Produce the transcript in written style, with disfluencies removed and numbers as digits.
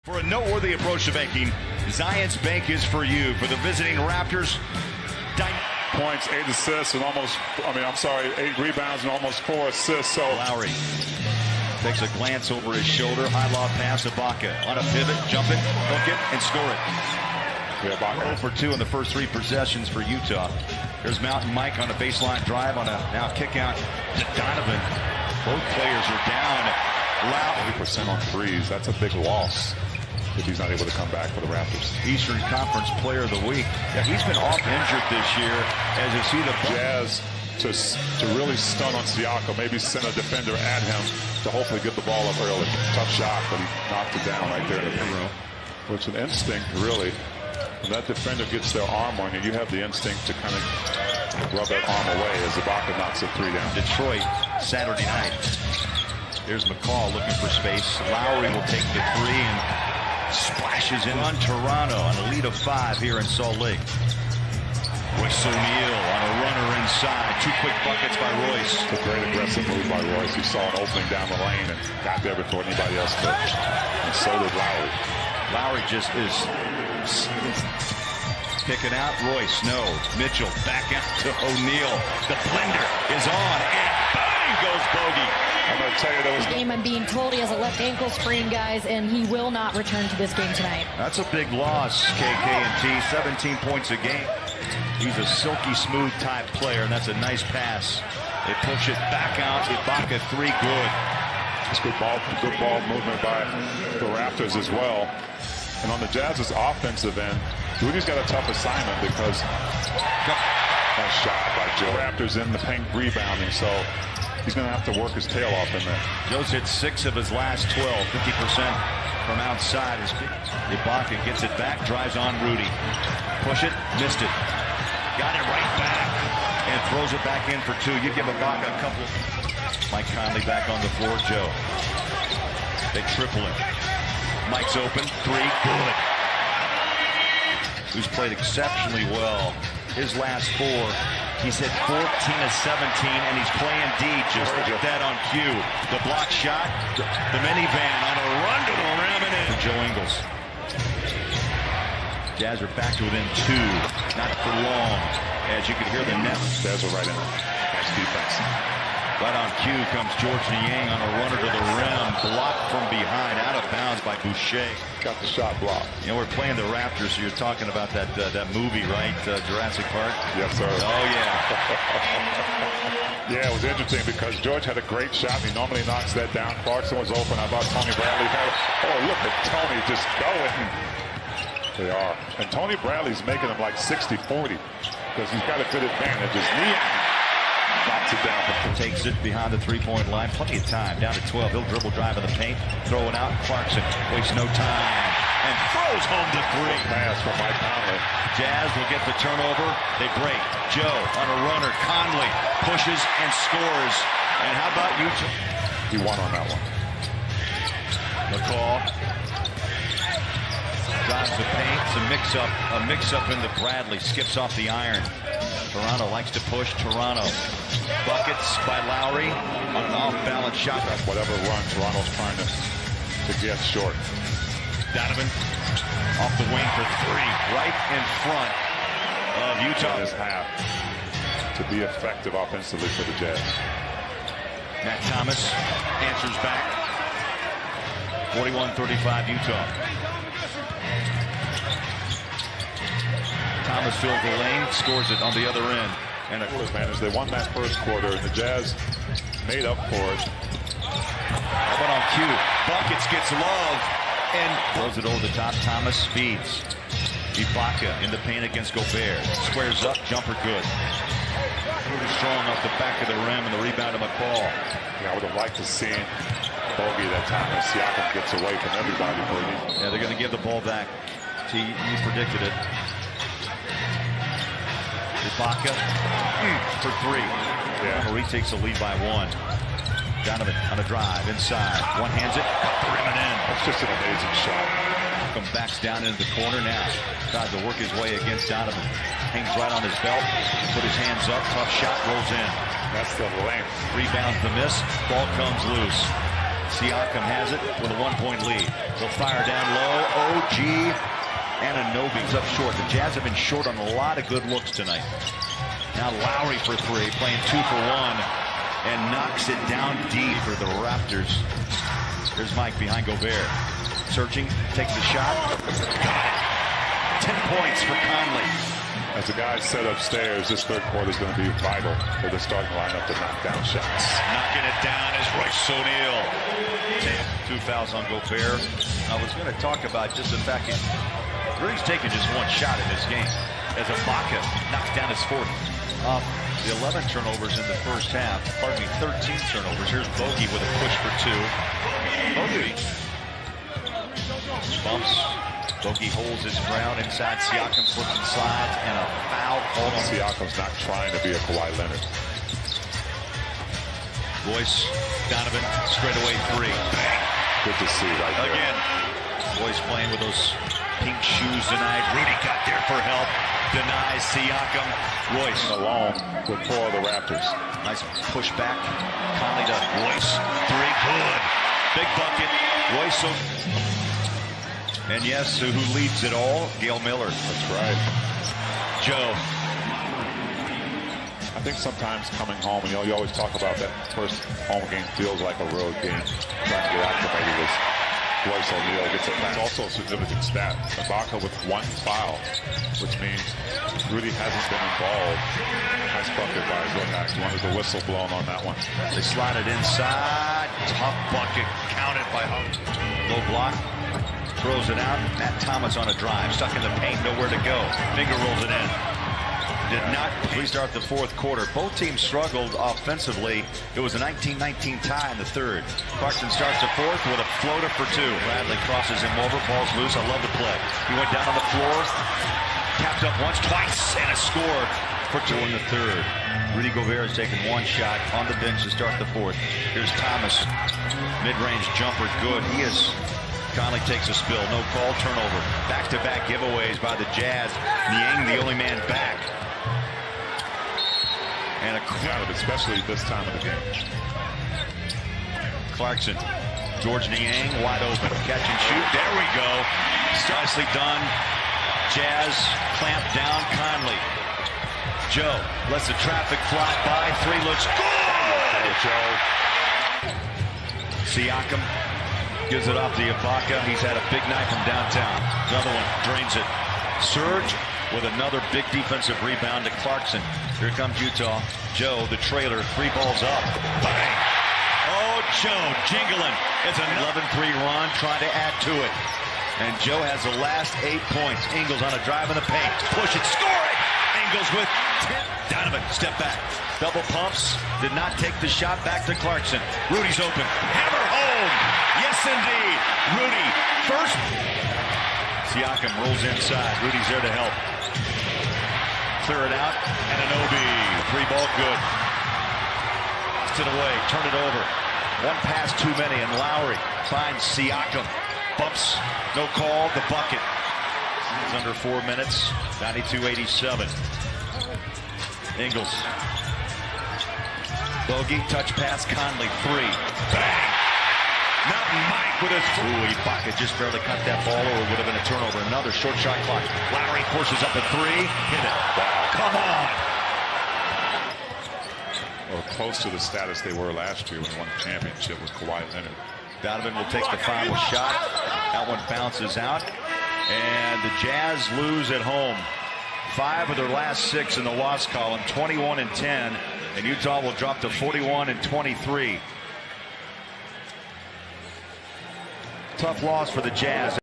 For a noteworthy approach to banking, Zions Bank is for you. For the visiting Raptors, points, 8 assists, and 8 rebounds and almost 4 assists. So Lowry takes a glance over his shoulder. High lob pass to Ibaka. On a pivot, jump it, hook it, and score it. Yeah, Ibaka 0 for 2 in the first 3 possessions for Utah. Here's Mountain Mike on a baseline drive on a now kick out to Donovan. Both players are down. 80% on threes. That's a big loss if he's not able to come back for the Raptors. Eastern Conference Player of the Week. Yeah, he's been off injured this year. As you see the Jazz to really stun on Siakam, maybe send a defender at him to hopefully get the ball up early. Tough shot, but he knocked it down right there in the paint room. Which an instinct, really. When that defender gets their arm on you, you have the instinct to kind of rub that arm away as Ibaka knocks a 3 down. Detroit, Saturday night. There's McCall looking for space. Lowry will take the 3 and splashes in on Toronto on a lead of 5 here in Salt Lake. Royce O'Neal on a runner inside. 2 quick buckets by Royce. It's a great aggressive move by Royce. He saw an opening down the lane and got there before anybody else could. And so did Lowry. Lowry just is picking out Royce. No. Mitchell back out to O'Neal. The blender is on and bang goes Bogey. I'm going to tell you there was game. I'm being told he has a left ankle sprain, guys, and he will not return to this game tonight. That's a big loss, KK&T. 17 points a game. He's a silky smooth type player, and that's a nice pass. They push it back out. Ibaka 3 good. It's good ball movement by the Raptors as well. And on the Jazz's offensive end, Rudy's got a tough assignment because that shot by Joe. Raptors in the paint rebounding, so he's going to have to work his tail off in there. Joe's hit 6 of his last 12, 50% from outside. Ibaka gets it back, drives on Rudy. Push it, missed it. Got it right back and throws it back in for 2. You give Ibaka a couple. Mike Conley back on the floor. Joe. They triple him. Mike's open. 3, good. Who's played exceptionally well. His last 4. He's hit 14 of 17, and he's playing D. Just look at that on cue. The block shot, the minivan on a run to the rim and in for Joe Ingles. Jazz are back to within 2. Not for long, as you can hear the net. Jazz are right in there. Nice defense. Right on cue comes George Niang on a runner to the rim. Blocked from behind, out of bounds by Boucher. Got the shot blocked. You know, we're playing the Raptors, so you're talking about that movie, right? Jurassic Park? Yes, sir. Oh, yeah. Yeah, it was interesting because George had a great shot. He normally knocks that down. Clarkson was open. I thought Tony Bradley had it. Oh, look at Tony just going. They are. And Tony Bradley's making them like 60-40 because he's got a good advantage. His knee knocks it down. Takes it behind the 3-point line. Plenty of time. Down to 12. He'll dribble drive in the paint. Throw it out. Clarkson wastes no time. And throws home the 3. Pass from Mike Conley. Jazz will get the turnover. They break. Joe on a runner. Conley pushes and scores. And how about Utah? He won on that one. McCall drives the paint. It's a mix-up into Bradley. Skips off the iron. Toronto likes to push. Toronto. Buckets by Lowry on an off-balance shot. Whatever run Toronto's trying to get short. Donovan off the wing for 3. Right in front of Utah. That is half to be effective offensively for the Jazz. Matt Thomas answers back. 41-35 Utah. Thomas fills the lane, scores it on the other end. And a good advantage. They won that first quarter, and the Jazz made up for it. How about on cue? Buckets gets love and throws it over the top. Thomas speeds. Ibaka in the paint against Gobert. Squares up, jumper good. Pretty strong off the back of the rim and the rebound of McCall. Yeah, I would have liked to see Bogey that time as Siakam gets away from everybody. Yeah, they're going to give the ball back. You predicted it. Ibaka for 3. Yeah. Marie takes the lead by 1. Donovan on a drive inside. One hands it, up the rim and in. That's just an amazing shot. Malcolm backs down into the corner now. Tries to work his way against Donovan. Hangs right on his belt. Put his hands up. Tough shot rolls in. That's the length. Rebounds the miss. Ball comes loose. Siakam has it with a 1-point lead. They'll fire down low. OG Anunoby's up short. The Jazz have been short on a lot of good looks tonight. Now Lowry for three, playing 2 for 1, and knocks it down deep for the Raptors. There's Mike behind Gobert. Searching, takes the shot. Got it. 10 points for Conley. As the guy said upstairs, this third quarter is going to be vital for the starting lineup to knock down shots. Knocking it down is Royce O'Neal. 2 fouls on Gobert. I was going to talk about just the fact that Rudy's taken just 1 shot in this game, as Ibaka knocks down his 4th. The 11 turnovers in the first half. Pardon me, 13 turnovers. Here's Bogey with a push for 2. Bogey bumps. Bogey holds his ground inside. Siakam slips and slides, and a foul called on. Siakam's not trying to be a Kawhi Leonard. Royce, Donovan, straightaway 3. Bang. Good to see right there. Again, Royce playing with those pink shoes tonight. Rudy got there for help. Denies Siakam. Royce alone with 4 of the Raptors. Nice push back. Conley to Royce. 3, good. Big bucket. Royce. And yes, who leads it all? Gail Miller. That's right. Joe. I think sometimes coming home, you always talk about that first home game feels like a road game. Trying to get activated as Royce O'Neal gets it back. It's also a significant stat. Ibaka with 1 foul, which means Rudy hasn't been involved. Nice bucket by Zonax. Wanted the whistle blown on that one. They slide it inside. Tough bucket. Counted by Hunt. Low block. Throws it out. Matt Thomas on a drive. Stuck in the paint. Nowhere to go. Finger rolls it in. Did not restart the 4th quarter. Both teams struggled offensively. It was a 19-19 tie in the 3rd. Clarkson starts the 4th with a floater for 2. Bradley crosses him over. Ball's loose. I love the play. He went down on the floor. Tapped up once, twice, and a score for 2 in the 3rd. Rudy Gobert has taken 1 shot on the bench to start the 4th. Here's Thomas. Mid-range jumper, good. He is. Conley takes a spill. No call, turnover. Back-to-back giveaways by the Jazz. Niang, the only man back. And a crowd, especially this time of the game. Clarkson. George Niang wide open. Catch and shoot. There we go. Nicely done. Jazz clamp down Conley. Joe lets the traffic fly by. 3 looks good. Joe. Siakam gives it off to Ibaka. He's had a big night from downtown. Another one drains it. Surge with another big defensive rebound to Clarkson. Here comes Utah. Joe, the trailer, 3 balls up. Bang! Oh, Joe jingling. It's an 11-3 run, trying to add to it. And Joe has the last 8 points. Ingles on a drive in the paint. Push it, score it! Ingles with 10. Donovan, step back. Double pumps. Did not take the shot. Back to Clarkson. Rudy's open. Hammer home! Yes, indeed. Rudy, first. Siakam rolls inside. Rudy's there to help. Clear it out. Anunoby. 3 ball good. Puts it away. Turn it over. 1 pass too many. And Lowry finds Siakam. Bumps. No call. The bucket. It's under 4 minutes. 92-87. Ingles. Bogey. Touch pass. Conley. 3. Bang! Mountain Mike with his Ibaka just barely cut that ball, or it would have been a turnover. Another short shot clock. Lowry forces up a 3. Hit it. Come on. Well, close to the status they were last year when they won the championship with Kawhi Leonard. Donovan will take the final shot. That one bounces out. And the Jazz lose at home. 5 of their last 6 in the loss column. 21-10. And Utah will drop to 41-23. Tough loss for the Jazz.